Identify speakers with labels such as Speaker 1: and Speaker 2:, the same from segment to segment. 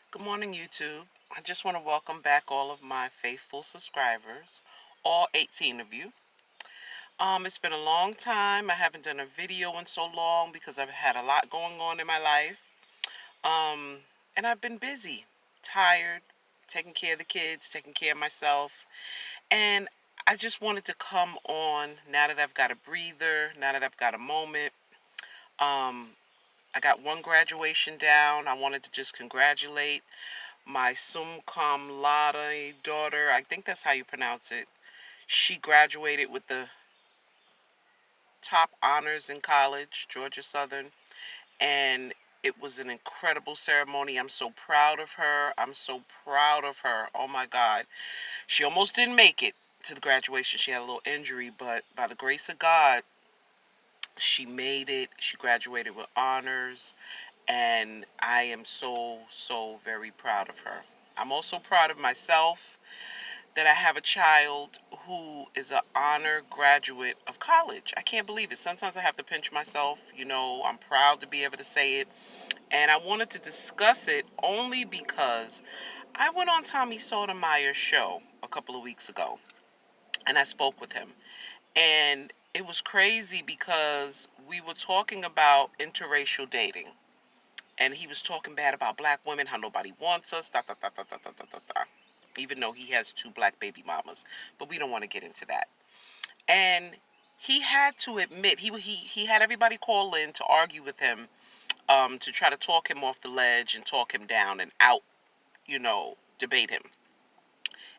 Speaker 1: Good morning, YouTube. I just want to welcome back all of my faithful subscribers, all 18 of you. It's been a long time. I haven't done a video in so long because I've had a lot going on in my life. Um, and I've been busy, tired, taking care of the kids, taking care of myself. And I just wanted to come on now that I've got a breather, now that I've got a moment. Um, I got one graduation down. I wanted to just congratulate my sum cum laude daughter. I think that's how you pronounce it. She graduated with the top honors in college, Georgia Southern, and it was an incredible ceremony. I'm so proud of her. I'm so proud of her. Oh my God. She almost didn't make it to the graduation. She had a little injury, but by the grace of God, she made it. She graduated with honors, and I am so very proud of her. I'm also proud of myself that I have a child who is an honor graduate of college. I can't believe it. Sometimes I have to pinch myself. I'm proud to be able to say it. And I wanted to discuss it only because I went on Tommy Sotomayer's show a couple of weeks ago and I spoke with him. And it was crazy because we were talking about interracial dating. And he was talking bad about black women, how nobody wants us, da da da da da da da da da. Even though he has two black baby mamas. But we don't want to get into that. And he had to admit, he had everybody call in to argue with him, to try to talk him off the ledge and talk him down and out, debate him.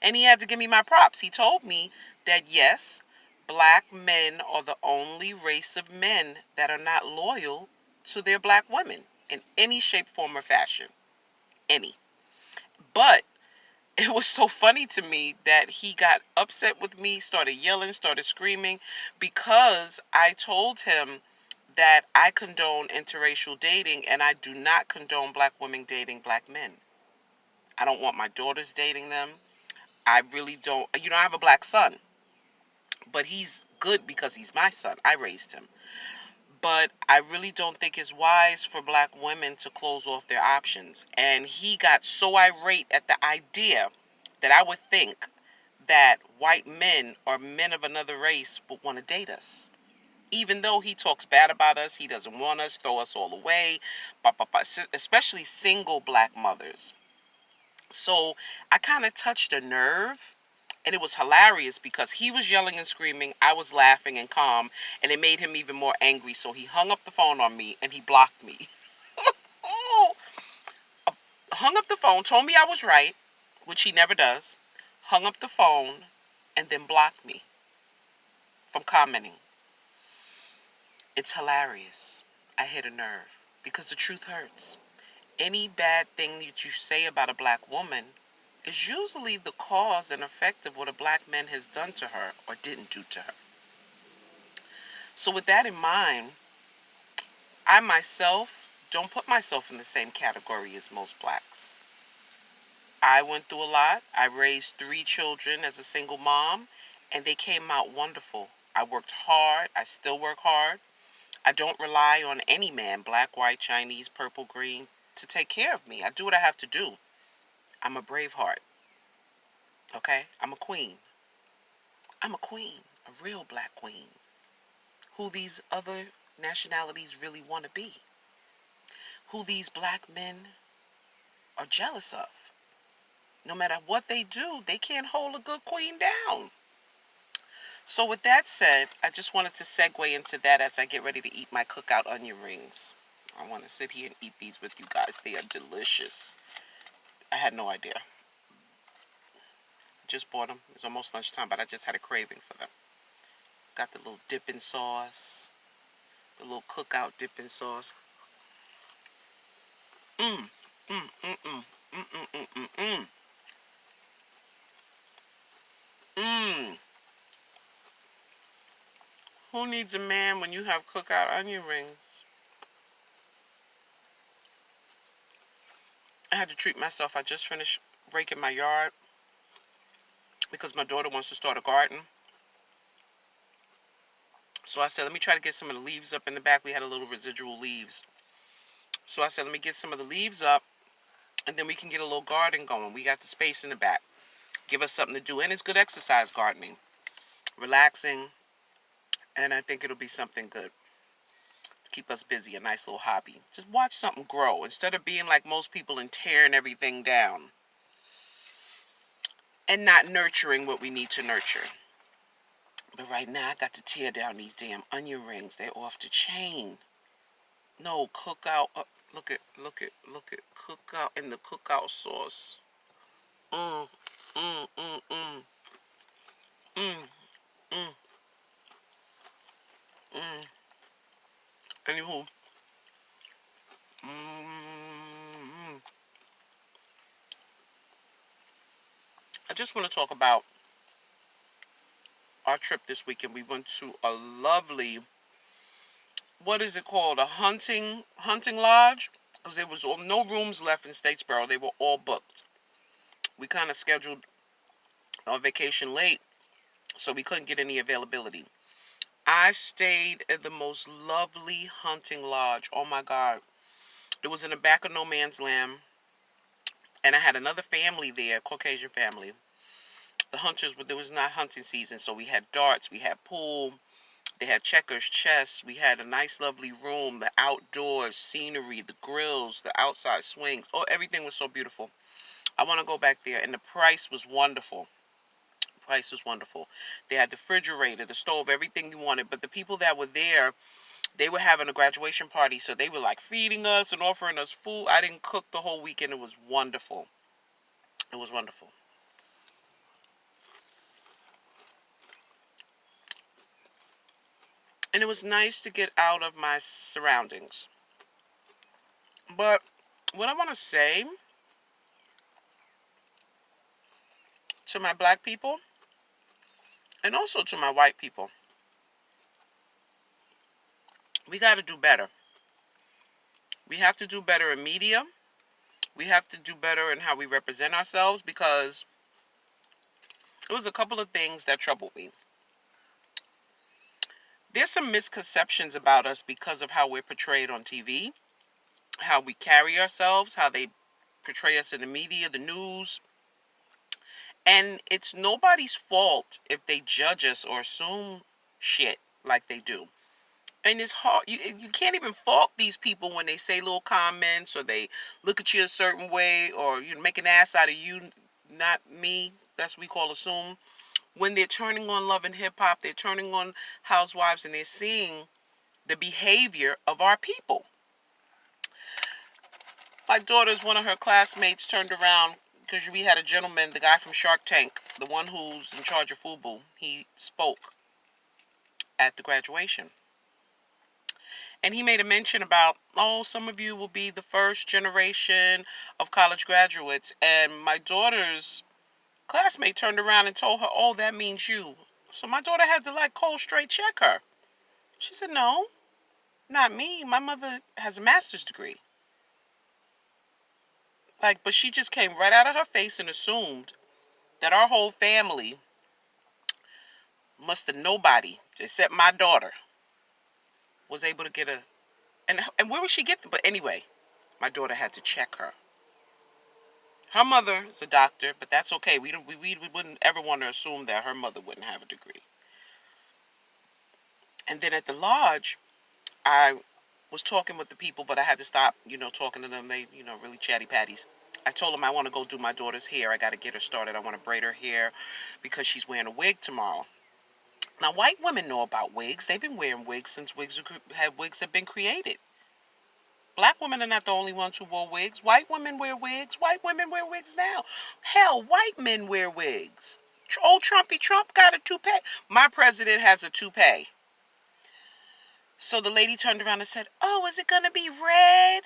Speaker 1: And he had to give me my props. He told me that yes, black men are the only race of men that are not loyal to their black women in any shape, form, or fashion. Any. But it was so funny to me that he got upset with me, started yelling, started screaming, because I told him that I condone interracial dating and I do not condone black women dating black men. I don't want my daughters dating them. I really don't. I have a black son, but he's good because he's my son. I raised him. But I really don't think it's wise for black women to close off their options. And he got so irate at the idea that I would think that white men or men of another race would want to date us. Even though he talks bad about us, he doesn't want us, throw us all away, especially single black mothers. So I kind of touched a nerve. And it was hilarious because he was yelling and screaming. I was laughing and calm. And it made him even more angry. So he hung up the phone on me and he blocked me. Oh, hung up the phone, told me I was right, which he never does. Hung up the phone and then blocked me from commenting. It's hilarious. I hit a nerve because the truth hurts. Any bad thing that you say about a black woman is usually the cause and effect of what a black man has done to her or didn't do to her. So with that in mind, I myself don't put myself in the same category as most blacks. I went through a lot. I raised 3 children as a single mom, and they came out wonderful. I worked hard. I still work hard. I don't rely on any man, black, white, Chinese, purple, green, to take care of me. I do what I have to do. I'm a brave heart. Okay? I'm a queen. I'm a queen. A real black queen. Who these other nationalities really want to be. Who these black men are jealous of. No matter what they do, they can't hold a good queen down. So with that said, I just wanted to segue into that as I get ready to eat my cookout onion rings. I want to sit here and eat these with you guys. They are delicious. I had no idea. Just bought them. It's almost lunchtime, but I just had a craving for them. Got the little dipping sauce. The little cookout dipping sauce. Mmm. Mmm. Mmm. Mmm. Mmm. Mmm. Mmm. Mmm. Mmm. Who needs a man when you have cookout onion rings? I had to treat myself. I just finished raking my yard because my daughter wants to start a garden. So I said, let me try to get some of the leaves up in the back. We had a little residual leaves. So I said, let me get some of the leaves up And then we can get a little garden going. We got the space in the back. Give us something to do. And it's good exercise gardening. Relaxing. And I think it'll be something good to keep us busy. A nice little hobby. Just watch something grow. Instead of being like most people and tearing everything down. And not nurturing what we need to nurture. But right now I got to tear down these damn onion rings. They're off the chain. No, cookout. Look at cookout in the cookout sauce. Mm, mm, mm, mm, mm, mm, mm. Anywho, I just want to talk about our trip this weekend. We went to a lovely, what is it called? A hunting lodge, because there was no rooms left in Statesboro. They were all booked. We kind of scheduled our vacation late, so we couldn't get any availability. I stayed at the most lovely hunting lodge. Oh my God. It was in the back of no man's land. And I had another family there, Caucasian family. The hunters, there was not hunting season, so we had darts, we had pool, they had checkers, chess, we had a nice lovely room, the outdoors, scenery, the grills, the outside swings. Oh, everything was so beautiful. I want to go back there, and the price was wonderful. Price was wonderful. They had the refrigerator, the stove, everything you wanted. But the people that were there, they were having a graduation party, so they were like feeding us and offering us food. I didn't cook the whole weekend. It was wonderful. It was wonderful. And it was nice to get out of my surroundings. But what I want to say to my black people and also to my white people, we got to do better. We have to do better in media. We have to do better in how we represent ourselves, because it was a couple of things that troubled me. There's some misconceptions about us because of how we're portrayed on TV, how we carry ourselves, how they portray us in the media, the news. And it's nobody's fault if they judge us or assume shit like they do. And it's hard. You can't even fault these people when they say little comments or they look at you a certain way, or you make an ass out of you, not me. That's what we call assume. When they're turning on Love and Hip Hop, they're turning on Housewives, and they're seeing the behavior of our people. My daughter's, one of her classmates turned around because we had a gentleman, the guy from Shark Tank, the one who's in charge of FUBU. He spoke at the graduation. And he made a mention about, oh, some of you will be the first generation of college graduates. And my daughter's classmate turned around and told her, oh, that means you. So my daughter had to like cold straight check her. She said, no, not me. My mother has a master's degree. Like, but she just came right out of her face and assumed that our whole family must have, nobody except my daughter was able to get a, and where would she get them? But anyway, my daughter had to check her. Her mother is a doctor, but that's okay. We wouldn't ever want to assume that her mother wouldn't have a degree. And then at the lodge, I was talking with the people, but I had to stop, talking to them. They, really chatty patties. I told them I want to go do my daughter's hair. I got to get her started. I want to braid her hair because she's wearing a wig tomorrow. Now, white women know about wigs. They've been wearing wigs since wigs have been created. Black women are not the only ones who wore wigs. White women wear wigs. White women wear wigs now. Hell, white men wear wigs. Old Trumpy Trump got a toupee. My president has a toupee. So the lady turned around and said, oh, is it going to be red?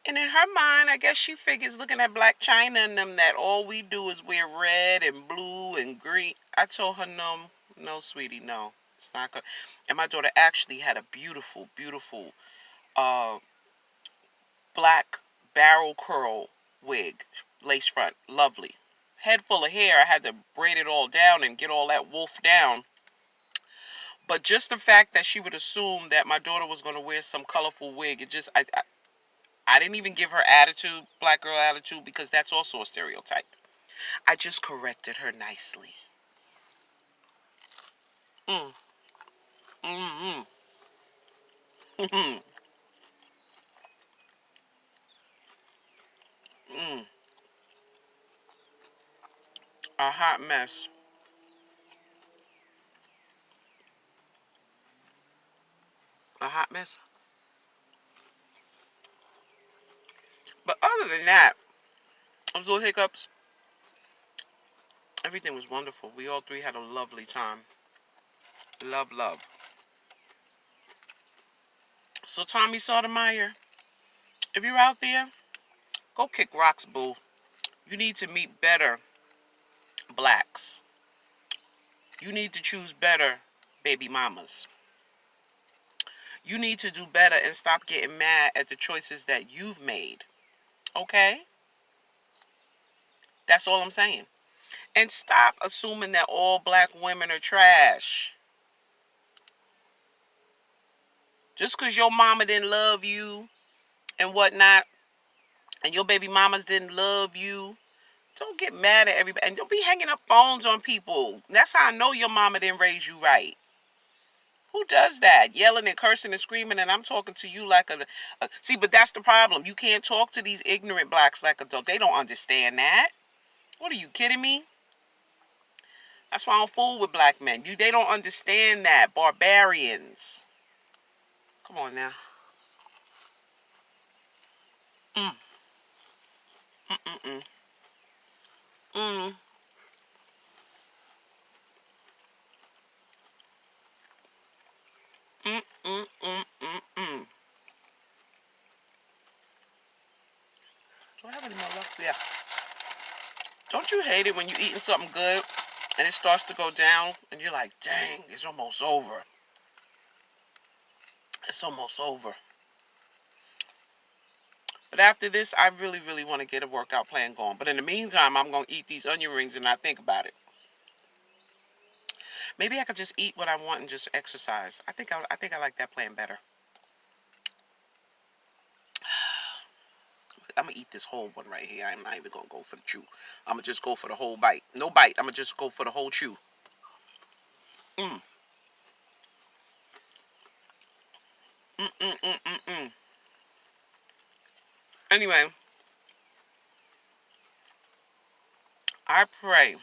Speaker 1: And in her mind, I guess she figures, looking at Black China and them, that all we do is wear red and blue and green. I told her, no, sweetie, no. It's not good. And my daughter actually had a beautiful, beautiful black barrel curl wig, lace front, lovely. Head full of hair. I had to braid it all down and get all that wolf down. But just the fact that she would assume that my daughter was going to wear some colorful wig, it just, I didn't even give her attitude, black girl attitude, because that's also a stereotype. I just corrected her nicely. Mm. Mm-hmm. Mm-hmm. Mm. A hot mess. A hot mess. But other than that, those little hiccups, everything was wonderful. We all three had a lovely time. Love, love. So Tommy Sotomayer, if you're out there, go kick rocks, boo. You need to meet better blacks. You need to choose better baby mamas. You need to do better and stop getting mad at the choices that you've made. Okay? That's all I'm saying. And stop assuming that all black women are trash. Just because your mama didn't love you and whatnot, and your baby mamas didn't love you, don't get mad at everybody. And don't be hanging up phones on people. That's how I know your mama didn't raise you right. Who does that? Yelling and cursing and screaming, and I'm talking to you like a... See, but that's the problem. You can't talk to these ignorant blacks like adults. They don't understand that. What are you kidding me? That's why I don't fool with black men. They don't understand that. Barbarians. Come on now. Mm. Mm-mm-mm. Mm. Mm-mm-mm-mm-mm. Do I have any more left? Yeah. Don't you hate it when you're eating something good and it starts to go down and you're like, dang, it's almost over. It's almost over. But after this, I really, really want to get a workout plan going. But in the meantime, I'm going to eat these onion rings and not think about it. Maybe I could just eat what I want and just exercise. I think I like that plan better. I'm going to eat this whole one right here. I'm not even going to go for the chew. I'm going to just go for the whole bite. No bite. I'm going to just go for the whole chew. Mm. Mm-mm-mm-mm-mm. Anyway, I pray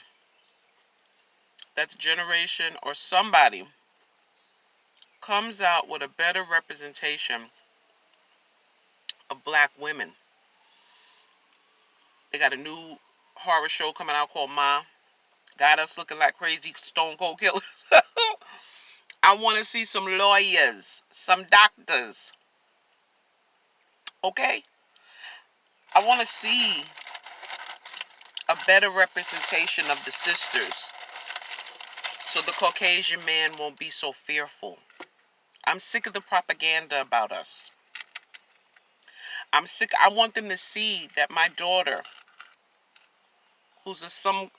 Speaker 1: that the generation or somebody comes out with a better representation of black women. They got a new horror show coming out called Ma. Got us looking like crazy stone cold killers. I want to see some lawyers, some doctors. Okay? I want to see a better representation of the sisters so the Caucasian man won't be so fearful. I'm sick of the propaganda about us. I'm sick. I want them to see that my daughter, who's a summa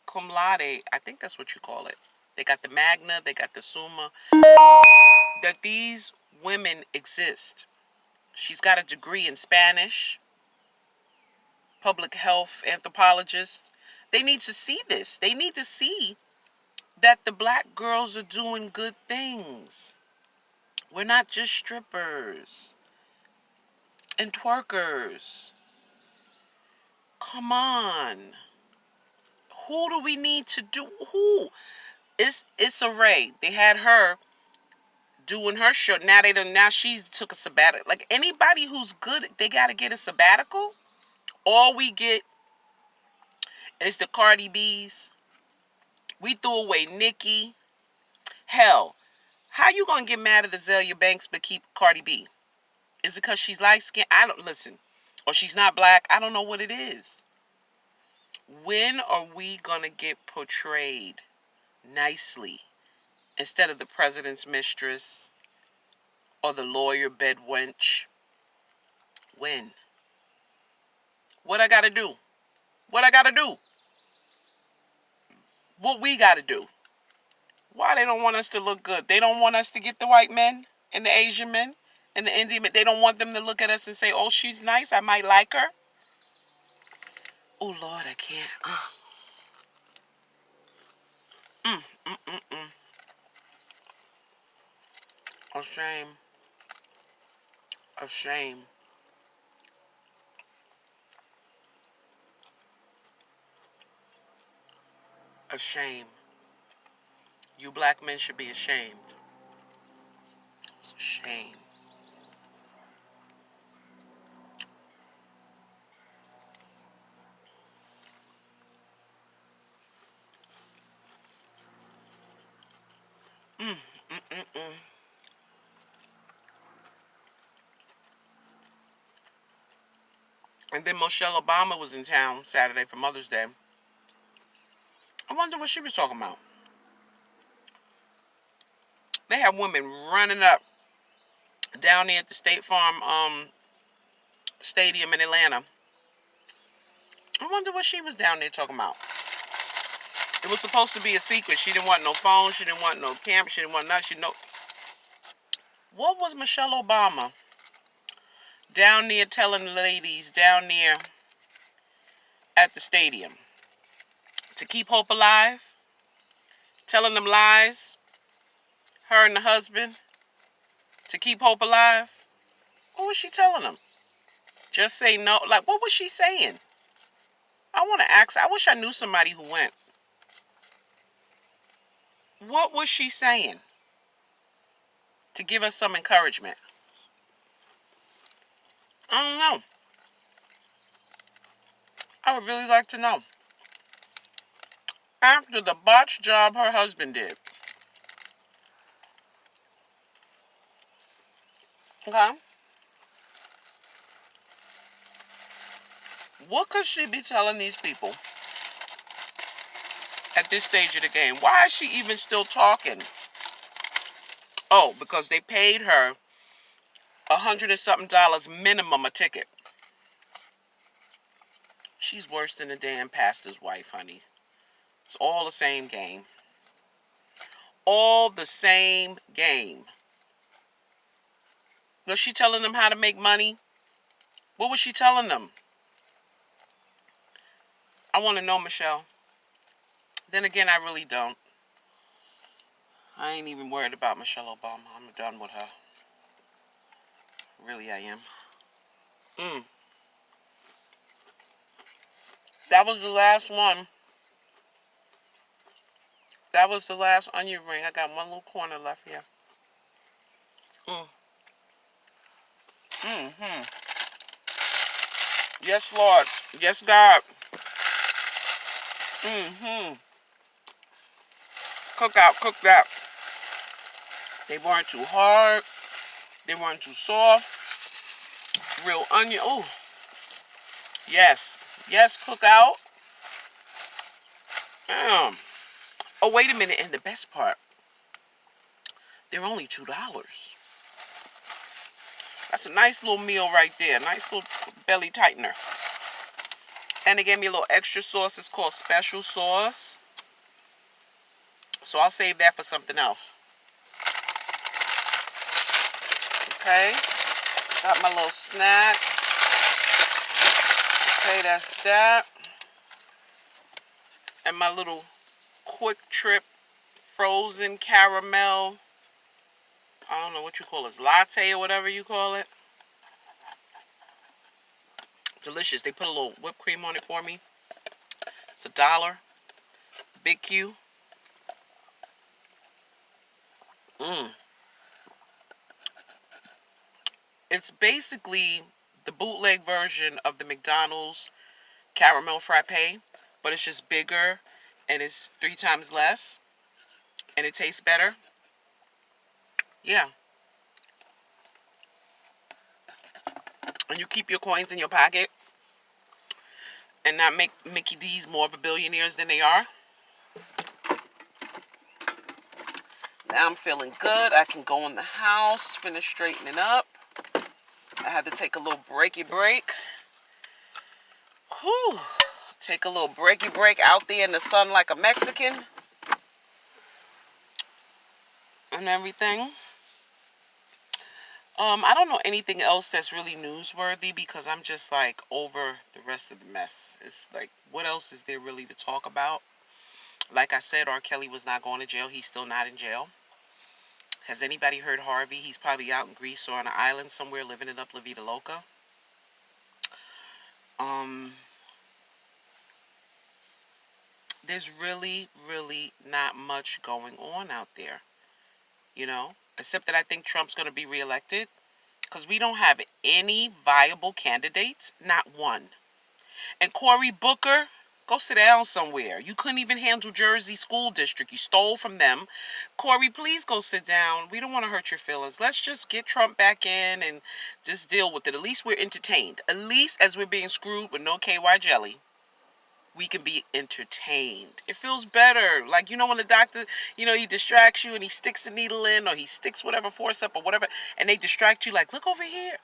Speaker 1: cum laude, I think that's what you call it. They got the magna, they got the summa. That these women exist. She's got a degree in Spanish, public health anthropologist. They need to see this. They need to see that the black girls are doing good things. We're not just strippers and twerkers. Come on. Who do we need to do? Who? It's a Ray. They had her doing her show. Now she's took a sabbatical. Like anybody who's good, they gotta get a sabbatical. All we get is the Cardi B's. We threw away Nicki. Hell, how you gonna get mad at Azalea Banks but keep Cardi B? Is it because she's light skinned? I don't listen. Or she's not black. I don't know what it is. When are we gonna get portrayed nicely instead of the president's mistress or the lawyer bed wench? When? What I gotta do? What I gotta do? What we gotta do? Why they don't want us to look good? They don't want us to get the white men and the Asian men And the Indian, they don't want them to look at us and say, oh, she's nice, I might like her. Oh, Lord, I can't. Mm, mm, mm, mm. A shame. A shame. A shame. You black men should be ashamed. It's a shame. Mm, mm, mm, mm. And then Michelle Obama was in town Saturday for Mother's Day. I wonder what she was talking about. They have women running up down there at the State Farm Stadium in Atlanta. I wonder what she was down there talking about. It was supposed to be a secret. She didn't want no phone. She didn't want no camera. She didn't want nothing. What was Michelle Obama down there telling the ladies down there at the stadium? To keep hope alive? Telling them lies? Her and the husband? To keep hope alive? What was she telling them? Just say no. Like, what was she saying? I want to ask. I wish I knew somebody who went. What was she saying? To give us some encouragement. I don't know. I would really like to know. After the botched job her husband did. Okay? What could she be telling these people at this stage of the game? Why is she even still talking? Oh, because they paid her $100 and something minimum a ticket. She's worse than a damn pastor's wife, honey. It's all the same game. All the same game. Was she telling them how to make money? What was she telling them? I want to know, Michelle. Then again, I really don't. I ain't even worried about Michelle Obama. I'm done with her. Really, I am. That was the last one. That was the last onion ring. I got one little corner left here. Mm-hmm. Yes, Lord. Yes, God. Mm-hmm. Cook out, cook that. They weren't too hard. They weren't too soft. Real onion. Oh. Yes. Yes, cook out. Oh, wait a minute. And the best part, they're only $2. That's a nice little meal right there. Nice little belly tightener. And they gave me a little extra sauce. It's called special sauce. So I'll save that for something else. Okay. Got my little snack. Okay, that's that. And my little Quick Trip frozen caramel. I don't know what you call it. Latte or whatever you call it. Delicious. They put a little whipped cream on it for me. It's $1. Big Q. It's basically the bootleg version of the McDonald's caramel frappe, but it's just bigger and it's 3 times less and it tastes better. Yeah. And you keep your coins in your pocket and not make Mickey D's more of a billionaires than they are. Now I'm feeling good. I can go in the house, finish straightening up. I had to take a little breaky break. Whew. Take a little breaky break out there in the sun like a Mexican. And everything. I don't know anything else that's really newsworthy because I'm just like over the rest of the mess. It's like, what else is there really to talk about? Like I said, R. Kelly was not going to jail. He's still not in jail. Has anybody heard Harvey? He's probably out in Greece or on an island somewhere living it up La Vida Loca. Um, there's really, really not much going on out there, you know, except that I think Trump's going to be reelected because we don't have any viable candidates, not one. And Cory Booker, go sit down somewhere. You couldn't even handle Jersey School District. You stole from them. Cory, please go sit down. We don't want to hurt your feelings. Let's just get Trump back in and just deal with it. At least we're entertained. At least as we're being screwed with no KY jelly, we can be entertained. It feels better. Like, you know, when the doctor, you know, he distracts you and he sticks the needle in or he sticks whatever forceps or whatever, and they distract you like, look over here.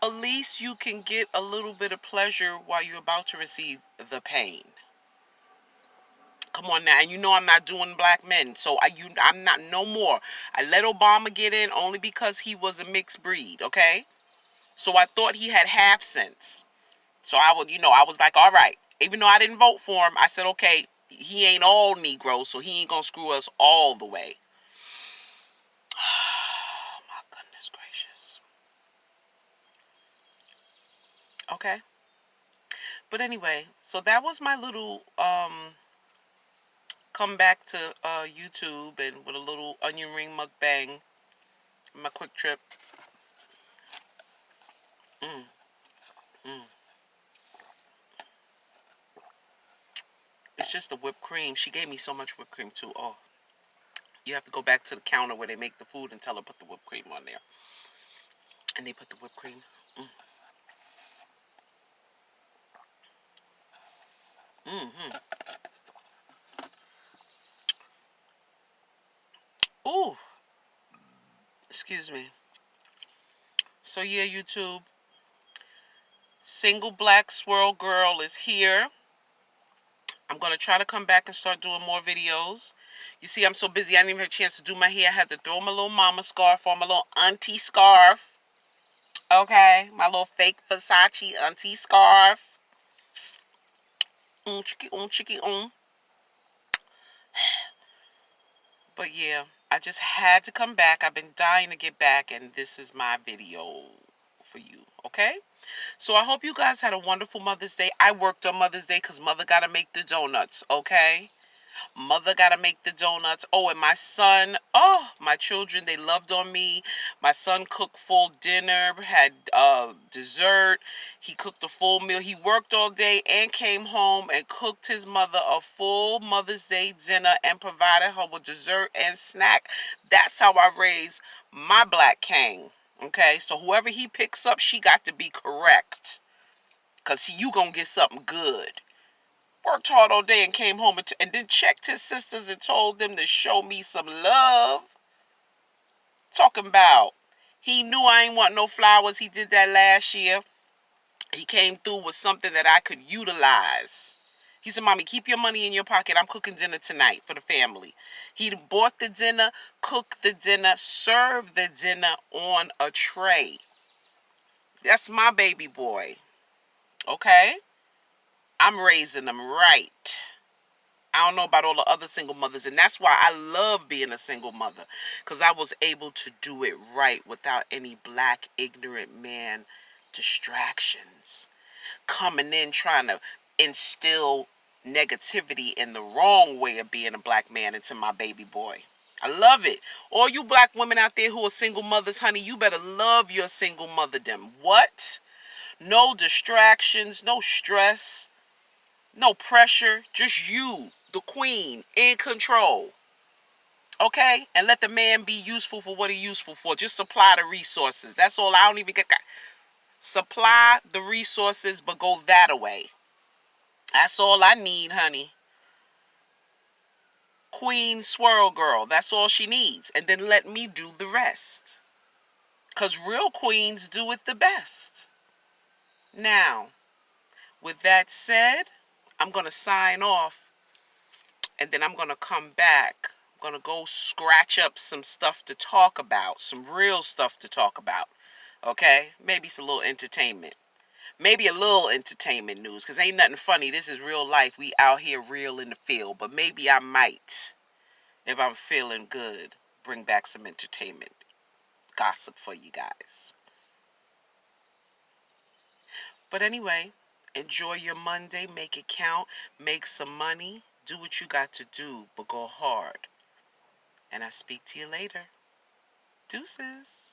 Speaker 1: At least you can get a little bit of pleasure while you're about to receive the pain. Come on now, and you know I'm not doing black men, so I'm not no more. I let Obama get in only because he was a mixed breed, okay? So I thought he had half sense. So I would, I was like, all right. Even though I didn't vote for him, I said, okay, he ain't all Negroes, so he ain't gonna screw us all the way. Oh my goodness gracious. Okay. But anyway, so that was my little come back to YouTube and with a little onion ring mukbang. My quick trip. Mm, mm. It's just the whipped cream. She gave me so much whipped cream too. Oh, you have to go back to the counter where they make the food and tell her put the whipped cream on there. And they put the whipped cream. Mm. Mm-hmm. Ooh, excuse me. So yeah, YouTube. Single Black Swirl Girl is here. I'm going to try to come back and start doing more videos. You see, I'm so busy, I didn't even have a chance to do my hair. I had to throw my little mama scarf on, my little auntie scarf. Okay, my little fake Versace auntie scarf. Chicky, chicky, But yeah, I just had to come back. I've been dying to get back, and this is my video for you, okay? So I hope you guys had a wonderful Mother's Day. I worked on Mother's Day because Mother got to make the donuts, okay? Mother got to make the donuts. Oh, and my son, my children, they loved on me. My son cooked full dinner, had dessert. He cooked a full meal. He worked all day and came home and cooked his mother a full Mother's Day dinner and provided her with dessert and snack. That's how I raised my black king. Okay, so whoever he picks up, she got to be correct. Because you going to get something good. Worked hard all day and came home and then checked his sisters and told them to show me some love. Talking about, he knew I ain't want no flowers. He did that last year. He came through with something that I could utilize. He said, Mommy, keep your money in your pocket. I'm cooking dinner tonight for the family. He bought the dinner, cooked the dinner, served the dinner on a tray. That's my baby boy. Okay? I'm raising them right. I don't know about all the other single mothers, and that's why I love being a single mother, because I was able to do it right without any black ignorant man distractions coming in trying to instill negativity in the wrong way of being a black man into my baby boy. I love it. All you black women out there who are single mothers, honey, you better love your single motherdom. What? No distractions, no stress, no pressure, just you, the queen, in control. Okay? And let the man be useful for what he's useful for. Just supply the resources. That's all. I don't even get that. Supply the resources, but go that away. That's all I need, honey. Queen swirl girl. That's all she needs. And then let me do the rest. Because real queens do it the best. Now, with that said, I'm going to sign off. And then I'm going to come back. I'm going to go scratch up some stuff to talk about. Some real stuff to talk about. Okay? Maybe it's a little entertainment. Maybe a little entertainment news, because ain't nothing funny. This is real life. We out here real in the field. But maybe I might, if I'm feeling good, bring back some entertainment gossip for you guys. But anyway, enjoy your Monday. Make it count. Make some money. Do what you got to do, but go hard. And I speak to you later. Deuces.